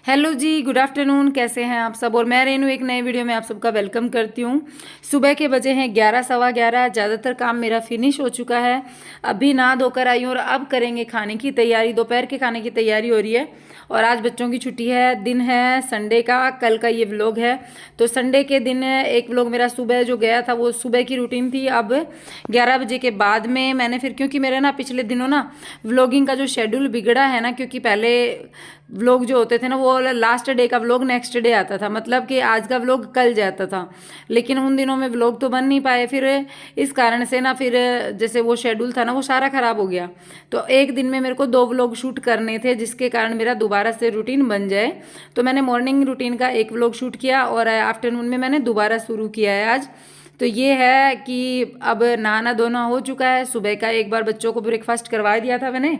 Hello जी, good afternoon. कैसे हैं आप सब? और मैं रेनू एक नए वीडियो में आप सबका वेलकम करती हूँ। सुबह के बजे हैं 11 सवा 11। ज़्यादातर काम मेरा फिनिश हो चुका है। अभी नहा धोकर आई हूँ और अब करेंगे खाने की तैयारी। दोपहर के खाने की तैयारी हो रही है और आज बच्चों की छुट्टी है। दिन है संडे का, कल का ये व्लॉग है। तो संडे के दिन एक व्लॉग मेरा सुबह जो गया था वो सुबह की रूटीन थी। अब 11 बजे के बाद में मैंने फिर, क्योंकि मेरे ना पिछले दिनों ना व्लॉगिंग का जो शेड्यूल बिगड़ा है ना, क्योंकि पहले व्लॉग जो होते थे ना वो लास्ट डे का व्लॉग नेक्स्ट डे आता था, मतलब कि आज का व्लॉग कल जाता था। लेकिन उन दिनों में व्लॉग तो बन नहीं पाए, फिर इस कारण से ना फिर जैसे वो शेड्यूल था ना वो सारा खराब हो गया। तो एक दिन में मेरे को 2 व्लॉग शूट करने थे, जिसके कारण मेरा दोबारा से रूटीन बन जाए। तो मैंने मॉर्निंग रूटीन का एक व्लॉग शूट किया और आफ्टरनून में मैंने दोबारा शुरू किया है आज। तो ये है कि अब नहाना धोना हो चुका है। सुबह का एक बार बच्चों को ब्रेकफास्ट करवा दिया था मैंने,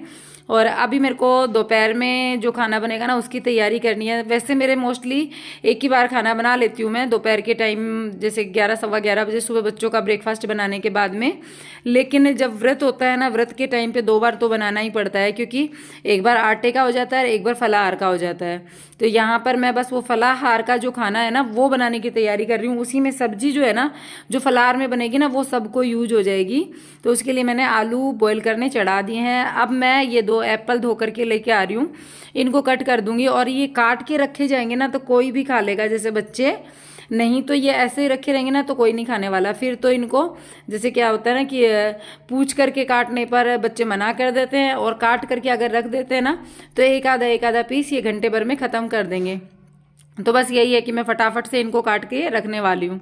और अभी मेरे को दोपहर में जो खाना बनेगा ना उसकी तैयारी करनी है। वैसे मेरे मोस्टली एक ही बार खाना बना लेती हूँ मैं दोपहर के टाइम, जैसे 11 सवा 11 बजे सुबह बच्चों का ब्रेकफास्ट बनाने के बाद में। लेकिन जब व्रत होता है ना, व्रत के टाइम पे 2 बार तो बनाना ही पड़ता है, क्योंकि एक बार आटे का हो जाता है, एक बार फलाहार का हो जाता है। तो यहाँ पर मैं बस वो फलाहार का जो खाना है ना वो बनाने की तैयारी कर रही हूँ। उसी में सब्जी जो है ना, जो फलाहार में बनेगी ना, वो सबको यूज हो जाएगी। तो उसके लिए मैंने आलू बॉईल करने चढ़ा दिए हैं। अब मैं ये 2 एप्पल धो करके लेके आ रही हूँ, इनको कट कर दूंगी। और ये काट के रखे जाएंगे ना तो कोई भी खा लेगा, जैसे बच्चे। नहीं तो ये ऐसे ही रखे रहेंगे ना तो कोई नहीं खाने वाला। फिर तो इनको जैसे क्या होता है ना कि पूछ करके काटने पर बच्चे मना कर देते हैं, और काट करके अगर रख देते हैं ना तो एक आधा पीस ये घंटे भर में ख़त्म कर देंगे। तो बस यही है कि मैं फटाफट से इनको काट के रखने वाली हूँ।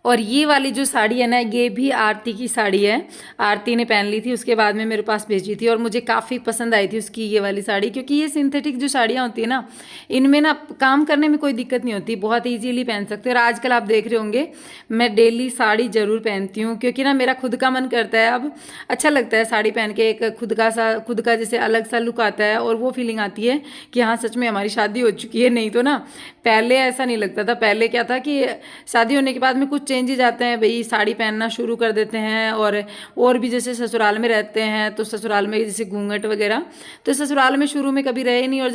और ये वाली जो साड़ी है ना, ये भी आरती की साड़ी है। आरती ने पहन ली थी, उसके बाद में मेरे पास भेजी थी, और मुझे काफ़ी पसंद आई थी उसकी ये वाली साड़ी। क्योंकि ये सिंथेटिक जो साड़ियाँ होती है ना, इनमें ना काम करने में कोई दिक्कत नहीं होती, बहुत ईजीली पहन सकते हो। और आजकल आप देख रहे होंगे मैं डेली साड़ी ज़रूर पहनती हूँ, क्योंकि ना मेरा खुद का मन करता है। अब अच्छा लगता है साड़ी पहन के, एक खुद का जैसे अलग सा लुक आता है, और वो फीलिंग आती है कि हाँ सच में हमारी शादी हो चुकी है। नहीं तो ना पहले ऐसा नहीं लगता था। पहले क्या था कि शादी होने के बाद में कुछ चेंजेस आते हैं, भाई साड़ी पहनना शुरू कर देते हैं। और भी जैसे ससुराल में रहते हैं तो ससुराल में जैसे घूंघट वगैरह, तो ससुराल में शुरू में कभी रहे नहीं, और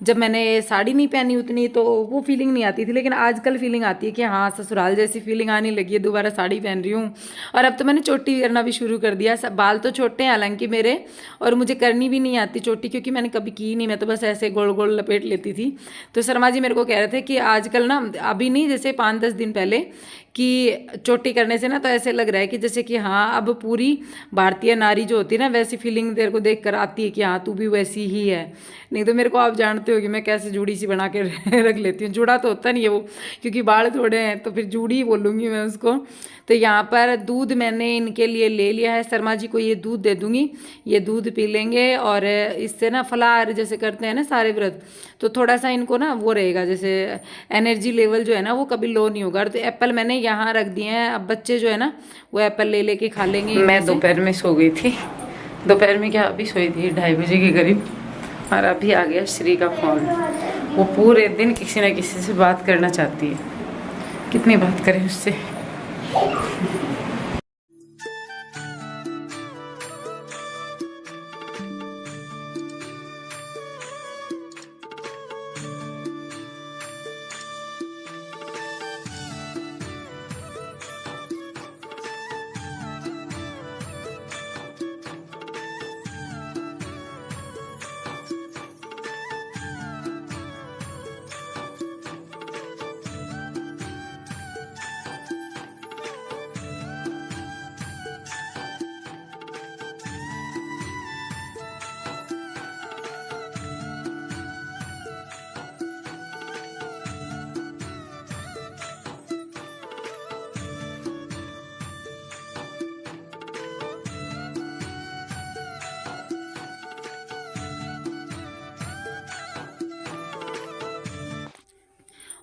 जब मैंने साड़ी नहीं पहनी उतनी तो वो फीलिंग नहीं आती थी। लेकिन आजकल फीलिंग आती है कि हाँ ससुराल जैसी फीलिंग आने लगी है, दोबारा साड़ी पहन रही हूँ। और अब तो मैंने चोटी करना भी शुरू कर दिया। बाल तो छोटे हैं हालांकि मेरे, और मुझे करनी भी नहीं आती चोटी, क्योंकि मैंने कभी की नहीं। मैं तो बस ऐसे गोल गोल लपेट लेती थी। तो शर्मा जी मेरे को कह रहे थे कि आजकल ना, अभी नहीं, जैसे 5-10 दिन पहले, कि चोटी करने से ना तो ऐसे लग रहा है कि जैसे कि हाँ अब पूरी भारतीय नारी जो होती है ना, वैसी फीलिंग तेरे को देख कर आती है कि हाँ तू भी वैसी ही है। नहीं तो मेरे को आप जानते हो कि मैं कैसे जूड़ी सी बना के रख लेती हूँ। जूड़ा तो होता नहीं है वो, क्योंकि बाल थोड़े हैं, तो फिर जूड़ी ही बोलूँगी मैं उसको। तो यहाँ पर दूध मैंने इनके लिए ले लिया है। शर्मा जी को ये दूध दे दूँगी, ये दूध पी लेंगे। और इससे ना फलाहार जैसे करते हैं ना सारे व्रत, तो थोड़ा सा इनको ना वो रहेगा, जैसे एनर्जी लेवल जो है ना वो कभी लो नहीं होगा। तो एप्पल मैंने यहाँ रख दिए हैं। अब बच्चे जो है ना वो एप्पल ले लेके खा लेंगे। मैं दोपहर में सो गई थी। दोपहर में क्या, अभी सोई थी 2:30 बजे के करीब, और अभी आ गया श्री का फोन। वो पूरे दिन किसी ना किसी से बात करना चाहती है, कितनी बात करें उससे।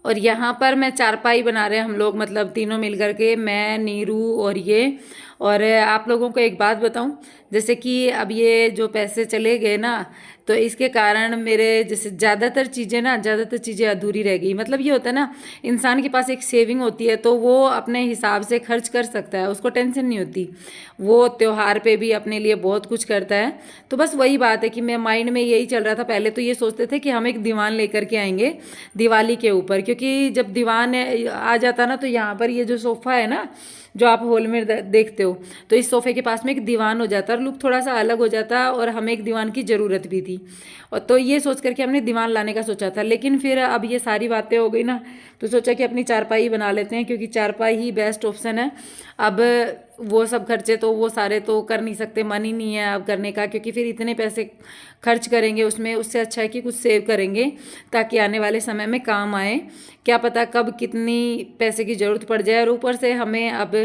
और यहाँ पर मैं चारपाई बना रहे हैं हम लोग, मतलब तीनों मिल कर के, मैं, नीरू और ये। और आप लोगों को एक बात बताऊं, जैसे कि अब ये जो पैसे चले गए ना, तो इसके कारण मेरे जैसे ज़्यादातर चीज़ें अधूरी रह गई। मतलब ये होता है ना, इंसान के पास एक सेविंग होती है तो वो अपने हिसाब से खर्च कर सकता है, उसको टेंशन नहीं होती। वो त्योहार पे भी अपने लिए बहुत कुछ करता है। तो बस वही बात है कि मैं माइंड में यही चल रहा था। पहले तो ये सोचते थे कि हम एक दीवान लेकर के आएंगे दिवाली के ऊपर, क्योंकि जब दीवान आ जाता ना, तो यहाँ पर ये जो सोफ़ा है ना, जो आप हॉल में देखते हो, तो इस सोफ़े के पास में एक दीवान हो जाता और लुक थोड़ा सा अलग हो जाता, और हमें एक दीवान की ज़रूरत भी थी। और तो ये सोच करके हमने दीवान लाने का सोचा था, लेकिन फिर अब ये सारी बातें हो गई ना, तो सोचा कि अपनी चारपाई बना लेते हैं, क्योंकि चारपाई ही बेस्ट ऑप्शन है। अब वो सब खर्चे तो वो सारे तो कर नहीं सकते, मन ही नहीं है अब करने का, क्योंकि फिर इतने पैसे खर्च करेंगे उसमें, उससे अच्छा है कि कुछ सेव करेंगे ताकि आने वाले समय में काम आए। क्या पता कब कितनी पैसे की ज़रूरत पड़ जाए। और ऊपर से हमें अब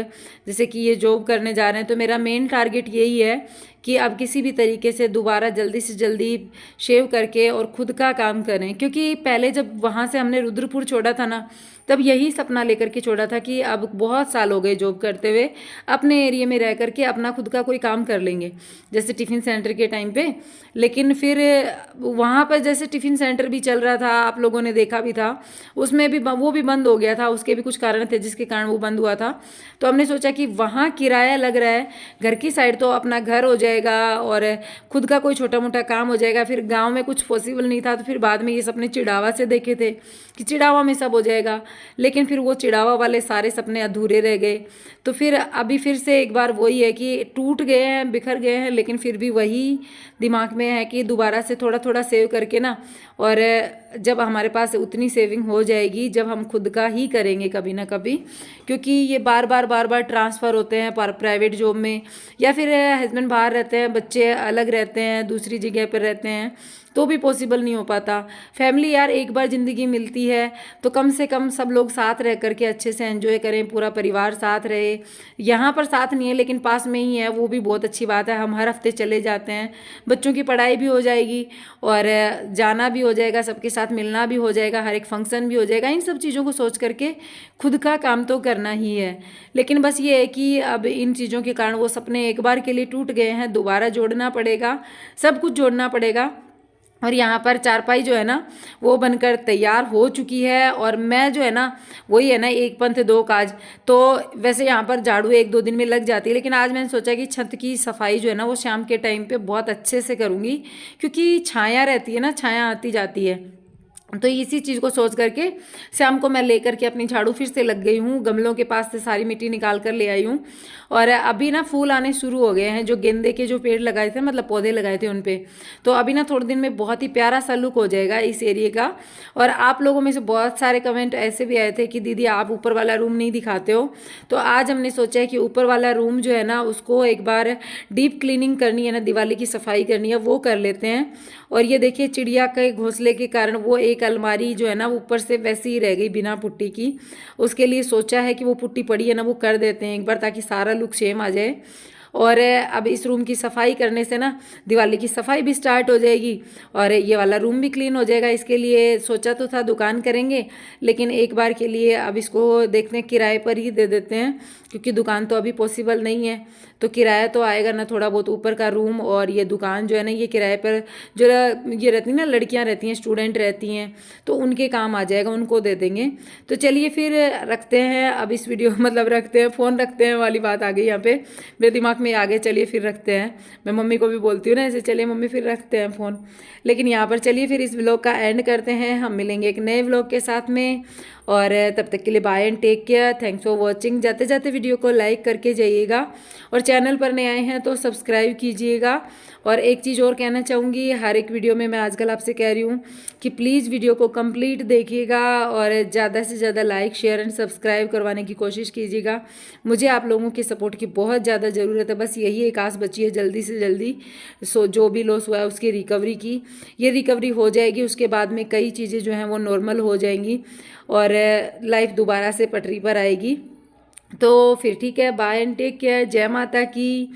जैसे कि ये जॉब करने जा रहे हैं, तो मेरा मेन टारगेट यही है कि अब किसी भी तरीके से दोबारा जल्दी से जल्दी शेव करके और खुद का काम करें। क्योंकि पहले जब वहाँ से हमने रुद्रपुर छोड़ा था ना, तब यही सपना लेकर के छोड़ा था कि अब बहुत साल हो गए जॉब करते हुए, अपने एरिया में रह करके अपना खुद का कोई काम कर लेंगे, जैसे टिफ़िन सेंटर के टाइम पे। लेकिन फिर वहाँ पर जैसे टिफ़िन सेंटर भी चल रहा था, आप लोगों ने देखा भी था, उसमें भी वो भी बंद हो गया था। उसके भी कुछ कारण थे जिसके कारण वो बंद हुआ था। तो हमने सोचा कि वहाँ किराया लग रहा है, घर की साइड तो अपना घर हो जाएगा और खुद का कोई छोटा मोटा काम हो जाएगा। फिर गाँव में कुछ पॉसिबल नहीं था, तो फिर बाद में ये सपने चिड़ावा से देखे थे कि चिड़ावा में सब हो जाएगा, लेकिन फिर वो चिड़ावा वाले सारे सपने अधूरे रह गए। तो फिर अभी फिर से एक बार वही है कि टूट गए हैं, बिखर गए हैं, लेकिन फिर भी वही दिमाग में है कि दोबारा से थोड़ा थोड़ा सेव करके ना, और जब हमारे पास उतनी सेविंग हो जाएगी, जब हम खुद का ही करेंगे कभी ना कभी, क्योंकि ये बार बार ट्रांसफ़र होते हैं प्राइवेट जॉब में, या फिर हस्बैंड बाहर रहते हैं, बच्चे अलग रहते हैं, दूसरी जगह पर रहते हैं, तो भी पॉसिबल नहीं हो पाता। फैमिली यार एक बार ज़िंदगी मिलती है, तो कम से कम सब लोग साथ रह करके अच्छे से एंजॉय करें, पूरा परिवार साथ रहे। यहाँ पर साथ नहीं है लेकिन पास में ही है, वो भी बहुत अच्छी बात है। हम हर हफ्ते चले जाते हैं, बच्चों की पढ़ाई भी हो जाएगी और जाना भी हो जाएगा, सबके साथ मिलना भी हो जाएगा, हर एक फंक्शन भी हो जाएगा। इन सब चीज़ों को सोच करके खुद का काम तो करना ही है। लेकिन बस ये है कि अब इन चीज़ों के कारण वो सपने एक बार के लिए टूट गए हैं, दोबारा जोड़ना पड़ेगा, सब कुछ जोड़ना पड़ेगा। और यहाँ पर चारपाई जो है ना, वो बनकर तैयार हो चुकी है। और मैं जो है ना, वही है ना, एक पंथ दो काज। तो वैसे यहाँ पर झाड़ू एक दो दिन में लग जाती है, लेकिन आज मैंने सोचा कि छत की सफाई जो है ना, वो शाम के टाइम पे बहुत अच्छे से करूँगी, क्योंकि छाया रहती है ना, छाया आती जाती है। तो इसी चीज़ को सोच करके शाम को मैं लेकर के अपनी झाड़ू फिर से लग गई हूँ, गमलों के पास से सारी मिट्टी निकाल कर ले आई हूँ। और अभी ना फूल आने शुरू हो गए हैं, जो गेंदे के जो पेड़ लगाए थे, मतलब पौधे लगाए थे उन पे। तो अभी ना थोड़े दिन में बहुत ही प्यारा सा लुक हो जाएगा इस एरिया का। और आप लोगों में से बहुत सारे कमेंट ऐसे भी आए थे कि दीदी आप ऊपर वाला रूम नहीं दिखाते हो। तो आज हमने सोचा है कि ऊपर वाला रूम जो है ना, उसको एक बार डीप क्लीनिंग करनी है ना, दिवाली की सफाई करनी है, वो कर लेते हैं। और ये देखिए चिड़िया के घोंसले के कारण वो एक अलमारी जो है ना, ऊपर से वैसी ही रह गई बिना पुट्टी की। उसके लिए सोचा है कि वो पुट्टी पड़ी है ना, वो कर देते हैं एक बार, ताकि सारा लुक सेम आ जाए। और अब इस रूम की सफाई करने से ना दिवाली की सफाई भी स्टार्ट हो जाएगी और ये वाला रूम भी क्लीन हो जाएगा। इसके लिए सोचा तो था दुकान करेंगे, लेकिन एक बार के लिए अब इसको देखते हैं, किराए पर ही दे देते हैं, क्योंकि दुकान तो अभी पॉसिबल नहीं है। तो किराया तो आएगा ना थोड़ा बहुत, ऊपर का रूम और ये दुकान जो है ना, ये किराए पर जो ये रहती है ना, लड़कियां रहती हैं, स्टूडेंट रहती हैं, तो उनके काम आ जाएगा, उनको दे देंगे। तो चलिए फिर रखते हैं अब इस वीडियो मतलब रखते हैं, फ़ोन रखते हैं वाली बात आ गई यहाँ पे मेरे दिमाग में, आगे चलिए फिर रखते हैं। मैं मम्मी को भी बोलती हूँ ना ऐसे, चलिए मम्मी फिर रखते हैं फ़ोन। लेकिन यहाँ पर चलिए फिर इस व्लॉग का एंड करते हैं, हम मिलेंगे एक नए व्लॉग के साथ में। और तब तक के लिए bye and take care, thanks for watching. जाते जाते वीडियो को लाइक करके जाइएगा और चैनल पर नए आए हैं तो सब्सक्राइब कीजिएगा। और एक चीज़ और कहना चाहूँगी, हर एक वीडियो में मैं आजकल आपसे कह रही हूँ कि प्लीज़ वीडियो को कंप्लीट देखिएगा और ज़्यादा से ज़्यादा लाइक शेयर एंड सब्सक्राइब करवाने की कोशिश कीजिएगा। मुझे आप लोगों के सपोर्ट की बहुत ज़्यादा ज़रूरत है, बस यही एक आस बची है, जल्दी से जल्दी जो भी लॉस हुआ है उसकी रिकवरी की। ये रिकवरी हो जाएगी, उसके बाद में कई चीज़ें जो हैं वो नॉर्मल हो जाएंगी और लाइफ दोबारा से पटरी पर आएगी। तो फिर ठीक है, बाय एंड टेक केयर, जय माता की।